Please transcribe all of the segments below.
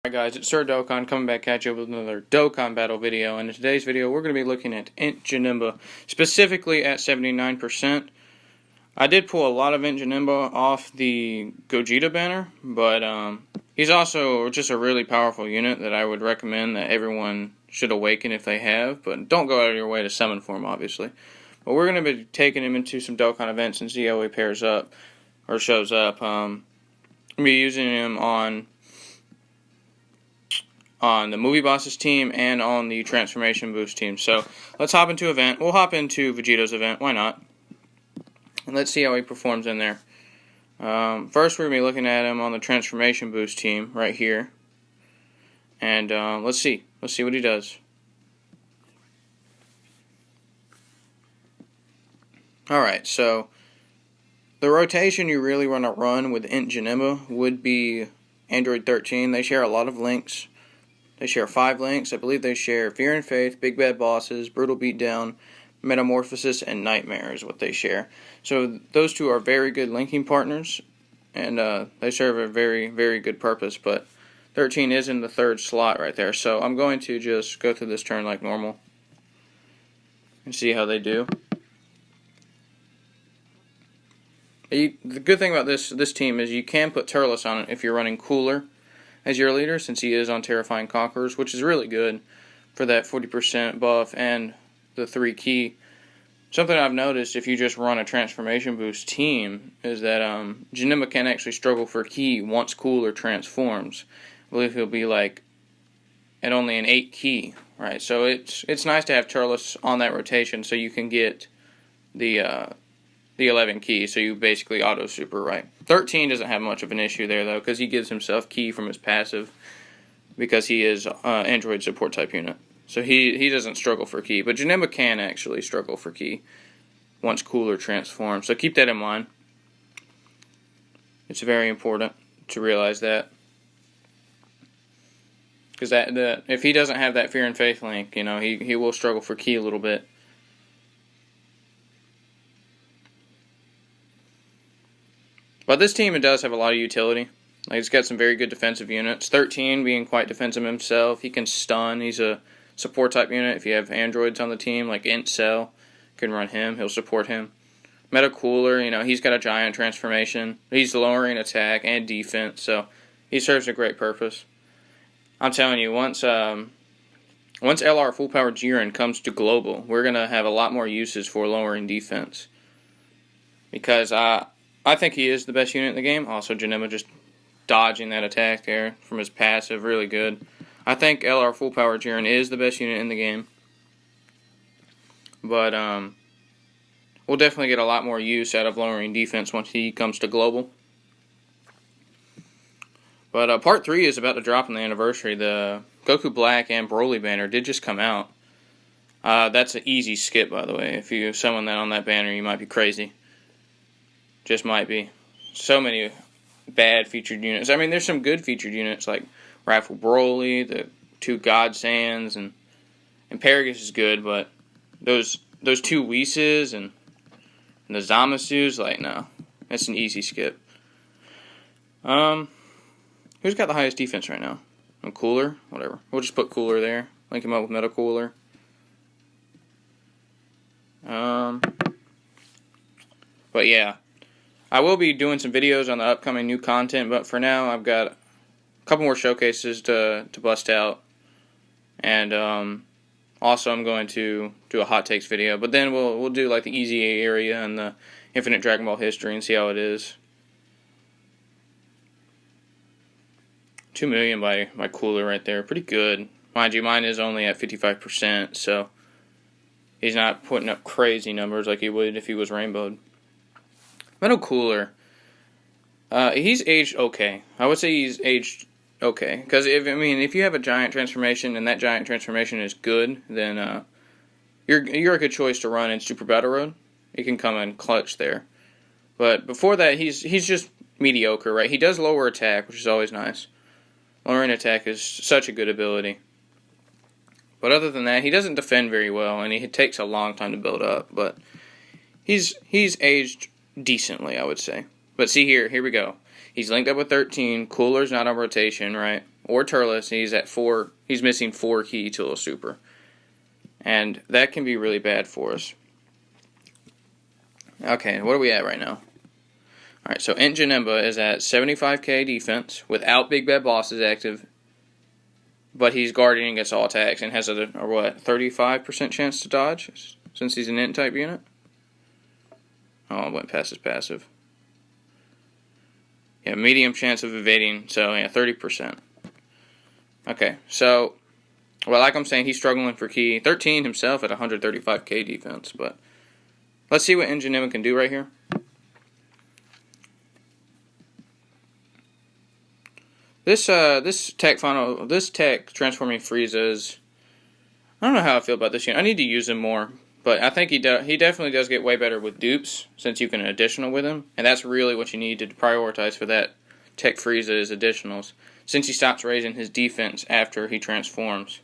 Alright guys, it's Sir Dokkan coming back at you with another Dokkan battle video, and in today's video we're going to be looking at Int Janemba, specifically at 79%. I did pull a lot of Int Janemba off the Gogeta banner, but he's also just a really powerful unit that I would recommend that everyone should awaken if they have, but don't go out of your way to summon for him, obviously. But we're going to be taking him into some Dokkan events and see how he pairs up, or shows up. I'm going to be using him on the Movie Bosses team and on the Transformation Boost team. So let's hop into event. We'll hop into Vegeto's event. Why not? And let's see how he performs in there. First, we're going to be looking at him on the Transformation Boost team right here. And let's see. Let's see what he does. Alright, so the rotation you really want to run with Int Janemba would be Android 13. They share a lot of links. They share 5 links. I believe they share Fear and Faith, Big Bad Bosses, Brutal Beatdown, Metamorphosis, and Nightmare is what they share. So those two are very good linking partners, and they serve a very, very good purpose. But 13 is in the 3rd slot right there. So I'm going to just go through this turn like normal and see how they do. The good thing about this team is you can put Turles on it if you're running Cooler as your leader, since he is on Terrifying Conquerors, which is really good for that 40% buff and the 3 key. Something I've noticed if you just run a Transformation Boost team is that Janemba can actually struggle for key once Cooler transforms. I believe he'll be like at only an 8 key, right? So it's nice to have Turles on that rotation so you can get the 11 key, so you basically auto super, right? 13 doesn't have much of an issue there though, because he gives himself key from his passive because he is Android support type unit. So he doesn't struggle for key, but Janemba can actually struggle for key once Cooler transforms. So keep that in mind. It's very important to realize that, because if he doesn't have that Fear and Faith link, you know, he will struggle for key a little bit. But this team, it does have a lot of utility. Like, it's got some very good defensive units. 13 being quite defensive himself. He can stun. He's a support type unit. If you have androids on the team, like Int Cell, you can run him. He'll support him. Meta Cooler, you know, he's got a giant transformation. He's lowering attack and defense, so he serves a great purpose. I'm telling you, once LR Full Power Jiren comes to global, we're going to have a lot more uses for lowering defense. Because I think he is the best unit in the game. Also, Janemba just dodging that attack there from his passive, really good. I think LR Full Power Jiren is the best unit in the game. But we'll definitely get a lot more use out of lowering defense once he comes to global. But Part 3 is about to drop on the anniversary. The Goku Black and Broly banner did just come out. That's an easy skip, by the way. If you summon that on that banner, you might be crazy. Just might be. So many bad featured units. I mean, there's some good featured units like Rifle Broly, the 2 God Sands, and Paragus is good, but those 2 Whis and the Zamasus, like, no. That's an easy skip. Who's got the highest defense right now? Cooler? Whatever. We'll just put Cooler there. Link him up with Meta Cooler. But yeah. I will be doing some videos on the upcoming new content, but for now I've got a couple more showcases to bust out, and also I'm going to do a hot takes video. But then we'll do like the easy area and the Infinite Dragon Ball history and see how it is. 2 million by Cooler right there, pretty good. Mind you, mine is only at 55%, so he's not putting up crazy numbers like he would if he was rainbowed. Metal Cooler, he's aged okay. I would say he's aged okay, because if you have a giant transformation and that giant transformation is good, then you're a good choice to run in Super Battle Road. He can come in clutch there. But before that, he's just mediocre, right? He does lower attack, which is always nice. Lowering attack is such a good ability. But other than that, he doesn't defend very well, and he takes a long time to build up. But he's aged decently, I would say. But see here we go. He's linked up with 13. Cooler's not on rotation, right? or Turles, he's at 4. He's missing 4 key to a super. And that can be really bad for us. Okay, what are we at right now? Alright, so Int Janemba is at 75k defense without Big Bad Bosses active, but he's guarding against all attacks and has a 35% chance to dodge since he's an Int type unit? Oh, I went past his passive. Yeah, medium chance of evading, so yeah, 30%. Okay, so, well, like I'm saying, he's struggling for key. 13 himself at 135k defense, but let's see what Int Janemba can do right here. This tech transforming Friezas. I don't know how I feel about this unit. I need to use him more, but I think he definitely does get way better with dupes since you can additional with him, and that's really what you need to prioritize for that tech Frieza is additionals. Since he stops raising his defense after he transforms,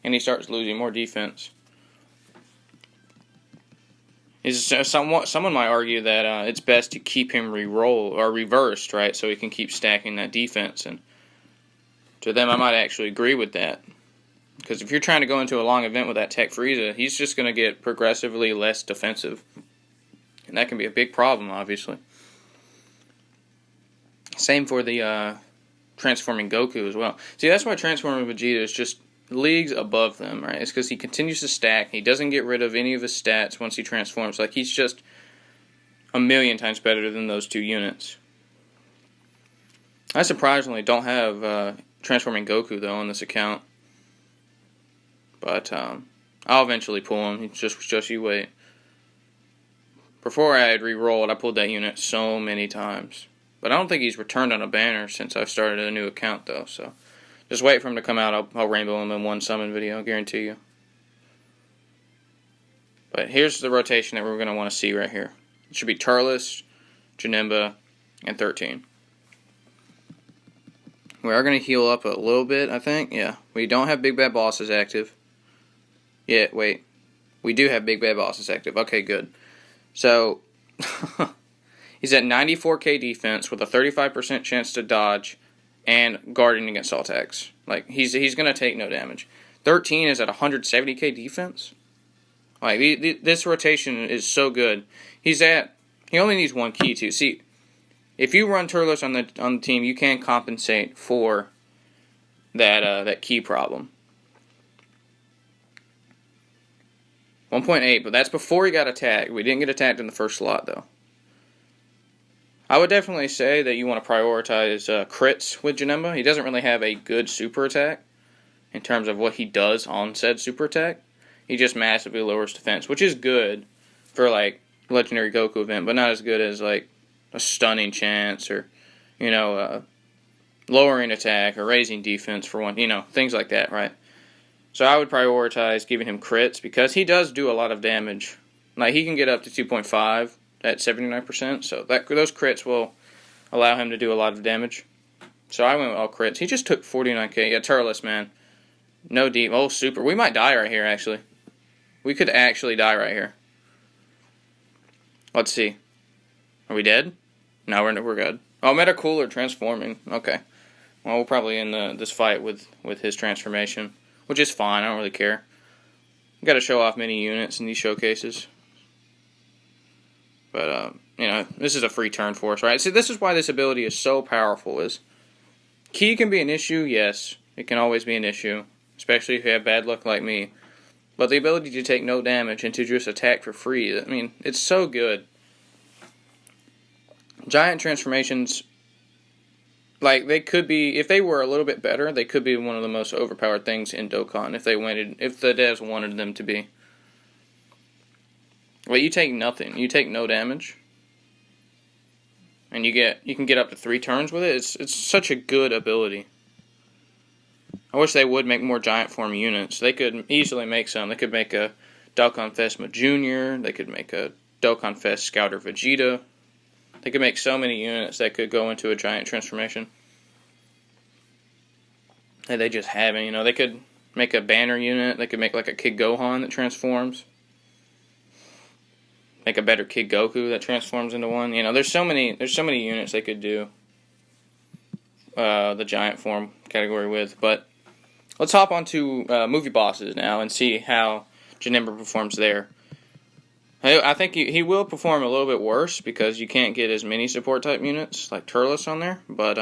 and he starts losing more defense. Someone might argue that it's best to keep him re-roll or reversed, right, so he can keep stacking that defense, and to them, I might actually agree with that. Because if you're trying to go into a long event with that Tech Frieza, he's just going to get progressively less defensive. And that can be a big problem, obviously. Same for the transforming Goku as well. See, that's why transforming Vegeta is just leagues above them, right? It's because he continues to stack. He doesn't get rid of any of his stats once he transforms. Like, he's just a million times better than those two units. I surprisingly don't have transforming Goku, though, on this account. But I'll eventually pull him. Just you wait. Before I had re-rolled, I pulled that unit so many times. But I don't think he's returned on a banner since I've started a new account, though. So just wait for him to come out. I'll rainbow him in one summon video, I guarantee you. But here's the rotation that we're going to want to see right here. It should be Turles, Janemba, and 13. We are going to heal up a little bit, I think. Yeah, we don't have Big Bad Bosses active. Yeah, wait. We do have Big Bad Bosses active. Okay, good. So, he's at 94k defense with a 35% chance to dodge and guarding against all attacks. Like, he's going to take no damage. 13 is at 170k defense. Like, this rotation is so good. He only needs one key, too. See, if you run Turles on the team, you can compensate for that key problem. 1.8, but that's before he got attacked. We didn't get attacked in the first slot, though. I would definitely say that you want to prioritize crits with Janemba. He doesn't really have a good super attack in terms of what he does on said super attack. He just massively lowers defense, which is good for, like, Legendary Goku event, but not as good as, like, a stunning chance or, lowering attack or raising defense for one, things like that, right? So I would prioritize giving him crits because he does do a lot of damage. Like, he can get up to 2.5 at 79%, so those crits will allow him to do a lot of damage. So I went with all crits. He just took 49k. Yeah, Turles, man. No deep. Oh, super. We might die right here, actually. We could actually die right here. Let's see. Are we dead? No, we're good. Oh, Metacooler transforming. Okay. Well, we'll probably end this fight with his transformation, which is fine. I don't really care. Got to show off many units in these showcases. But, this is a free turn for us, right? See, this is why this ability is so powerful. Is key can be an issue? Yes. It can always be an issue, especially if you have bad luck like me. But the ability to take no damage and to just attack for free, I mean, it's so good. Giant transformations, like, they could be, if they were a little bit better, they could be one of the most overpowered things in Dokkan if the devs wanted them to be. Well, you take nothing. You take no damage. And you can get up to 3 turns with it. It's such a good ability. I wish they would make more giant form units. They could easily make some. They could make a Dokkan Phasma Jr. They could make a Dokkan Fest Scouter Vegeta. They could make so many units that could go into a giant transformation. And they just haven't, They could make a banner unit. They could make like a Kid Gohan that transforms. Make a better Kid Goku that transforms into one. There's so many units they could do. the giant form category with. But let's hop onto movie bosses now and see how Janemba performs there. I think he will perform a little bit worse because you can't get as many support type units like Turles on there. But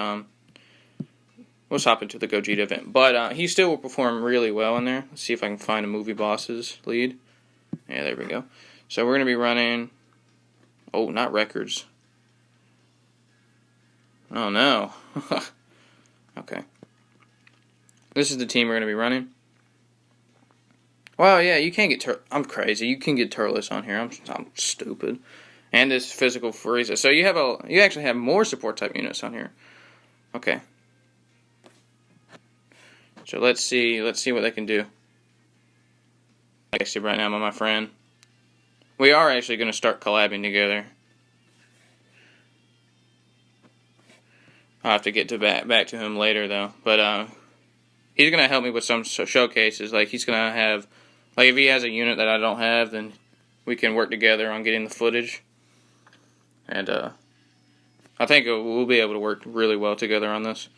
let's hop into the Gogeta event. But he still will perform really well in there. Let's see if I can find a movie bosses lead. Yeah, there we go. So we're going to be running... Oh, not records. Oh, no. Okay. This is the team we're going to be running. Well, yeah, you can't get... I'm crazy. You can get Turles on here. I'm stupid. And this physical Frieza. So you actually have more support type units on here. Okay. So let's see what they can do. Actually, right now I'm my friend. We are actually going to start collabing together. I'll have to get back to him later though. But he's going to help me with some showcases. Like he's going to have, like if he has a unit that I don't have, then we can work together on getting the footage. And I think we'll be able to work really well together on this.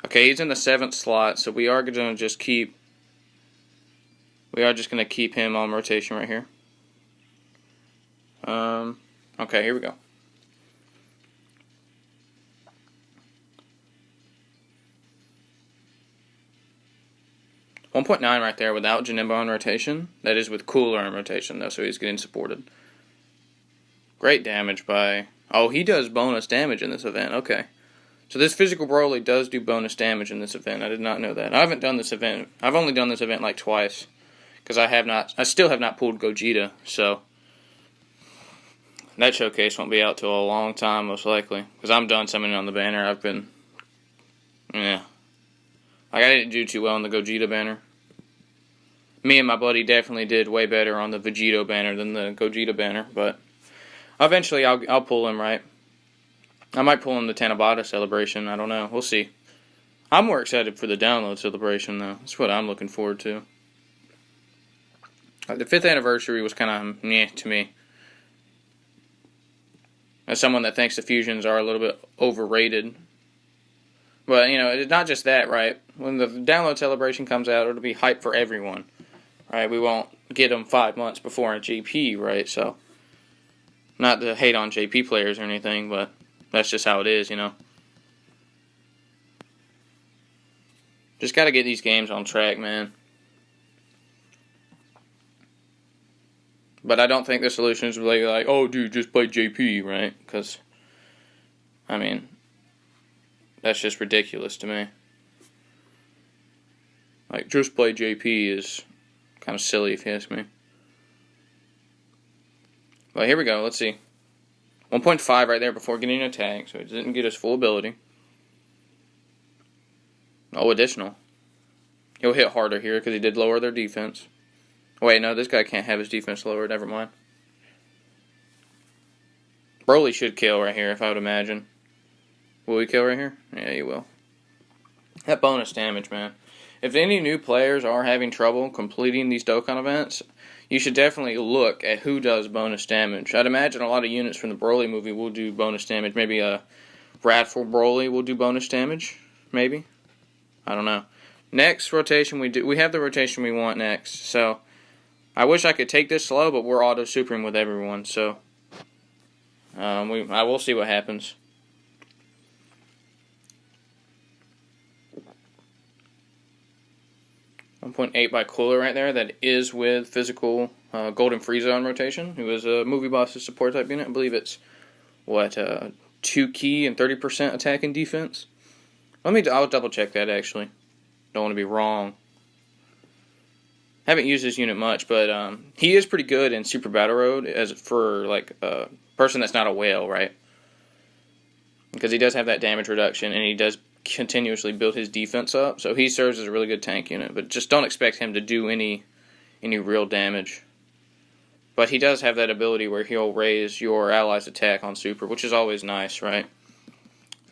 Okay, he's in the 7th slot, so we are going to just keep him on rotation right here. Okay, here we go. .9 right there without Janemba on rotation. That is with Cooler on rotation, though, so he's getting supported. Great damage by... Oh, he does bonus damage in this event. Okay. So this physical Broly does do bonus damage in this event. I did not know that. I haven't done this event. I've only done this event like twice. Because I still have not pulled Gogeta, so... That showcase won't be out till a long time, most likely. Because I'm done summoning on the banner. I've been... Yeah. Like, I didn't do too well on the Gogeta banner. Me and my buddy definitely did way better on the Vegito banner than the Gogeta banner, but... Eventually, I'll pull him, right? I might pull him the Tanabata celebration. I don't know. We'll see. I'm more excited for the download celebration, though. That's what I'm looking forward to. The 5th anniversary was kind of meh to me. As someone that thinks the fusions are a little bit overrated. But, you know, it's not just that, right? When the download celebration comes out, it'll be hype for everyone. Right? We won't get them 5 months before a JP, right? So, not to hate on JP players or anything, but that's just how it is, you know. Just got to get these games on track, man. But I don't think the solution is really like, oh, dude, just play JP, right? Because, I mean, that's just ridiculous to me. Like, just play JP is kind of silly if you ask me. But here we go, let's see. 1.5 right there before getting an attack, so it didn't get his full ability. Oh, additional. He'll hit harder here because he did lower their defense. Wait, no, this guy can't have his defense lowered. Never mind. Broly should kill right here, if I would imagine. Will he kill right here? Yeah, he will. That bonus damage, man. If any new players are having trouble completing these Dokkan events, you should definitely look at who does bonus damage. I'd imagine a lot of units from the Broly movie will do bonus damage. Maybe a Bradford Broly will do bonus damage. Maybe. I don't know. Next rotation we have the rotation we want next, so... I wish I could take this slow, but we're auto-supering with everyone, so I will see what happens. .8 by Cooler right there. That is with physical Golden Frieza on rotation, who is a movie boss's support type unit. I believe it's, 2 key and 30% attack and defense? I'll double check that, actually. Don't want to be wrong. Haven't used this unit much, but he is pretty good in Super Battle Road as for like a person that's not a whale, right? Because he does have that damage reduction, and he does continuously build his defense up, so he serves as a really good tank unit. But just don't expect him to do any real damage. But he does have that ability where he'll raise your allies' attack on Super, which is always nice, right?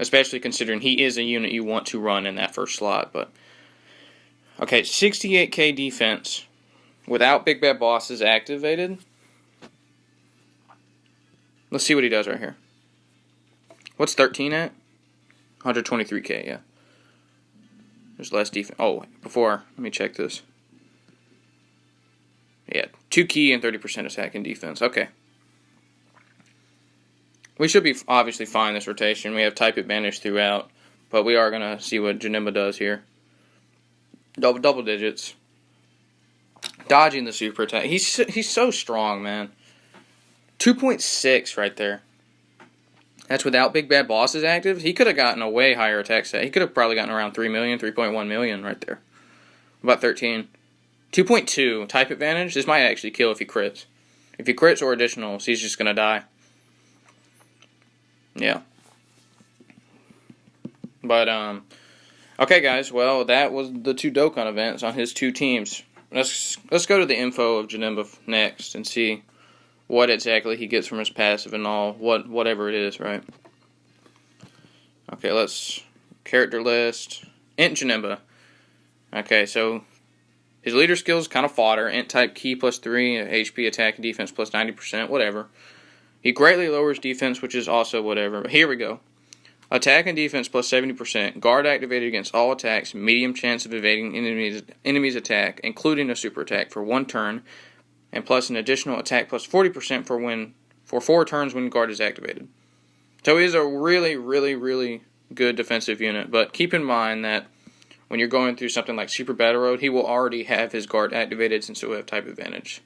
Especially considering he is a unit you want to run in that first slot, but... Okay, 68k defense without Big Bad Bosses activated. Let's see what he does right here. What's 13 at? 123k, yeah. There's less defense. Oh, before, let me check this. Yeah, 2 key and 30% attack and defense. Okay. We should be obviously fine this rotation. We have type advantage throughout, but we are going to see what Janemba does here. Double digits. Dodging the super attack. He's so strong, man. 2.6 right there. That's without Big Bad Bosses active. He could have gotten a way higher attack set. He could have probably gotten around 3 million, 3.1 million right there. About 13. 2.2 type advantage. This might actually kill if he crits. If he crits or additionals, he's just going to die. Yeah. But, okay, guys. Well, that was the 2 Dokkan events on his 2 teams. Let's go to the info of Janemba next and see what exactly he gets from his passive and all, whatever it is, right? Okay, let's character list. Int Janemba. Okay, so his leader skills kind of fodder. Int type key +3, HP attack and defense plus 90%, whatever. He greatly lowers defense, which is also whatever. But here we go. Attack and defense plus 70%. Guard activated against all attacks. Medium chance of evading enemy's attack, including a super attack, for 1 turn. And plus an additional attack plus 40% for 4 turns when guard is activated. So he is a really, really, really good defensive unit. But keep in mind that when you're going through something like Super Battle Road, he will already have his guard activated since he will have type advantage.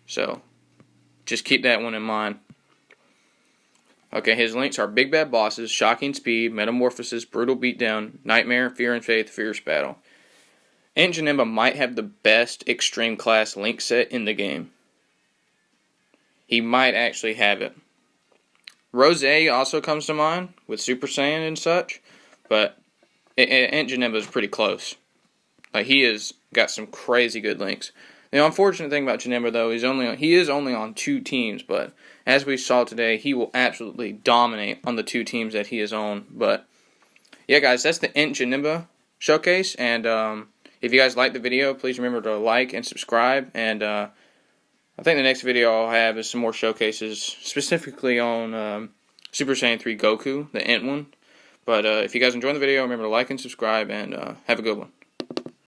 So just keep that one in mind. Okay, his links are Big Bad Bosses, Shocking Speed, Metamorphosis, Brutal Beatdown, Nightmare, Fear and Faith, Fierce Battle. Int Janemba might have the best extreme class link set in the game. He might actually have it. Rose also comes to mind with Super Saiyan and such, but Int Janemba is pretty close. Like, he has got some crazy good links. The unfortunate thing about Janemba, though, he is only on 2 teams, but as we saw today, he will absolutely dominate on the 2 teams that he is on. But yeah, guys, that's the Int Janemba showcase, and if you guys like the video, please remember to like and subscribe. And I think the next video I'll have is some more showcases, specifically on Super Saiyan 3 Goku, the Int one. But if you guys enjoyed the video, remember to like and subscribe, and have a good one.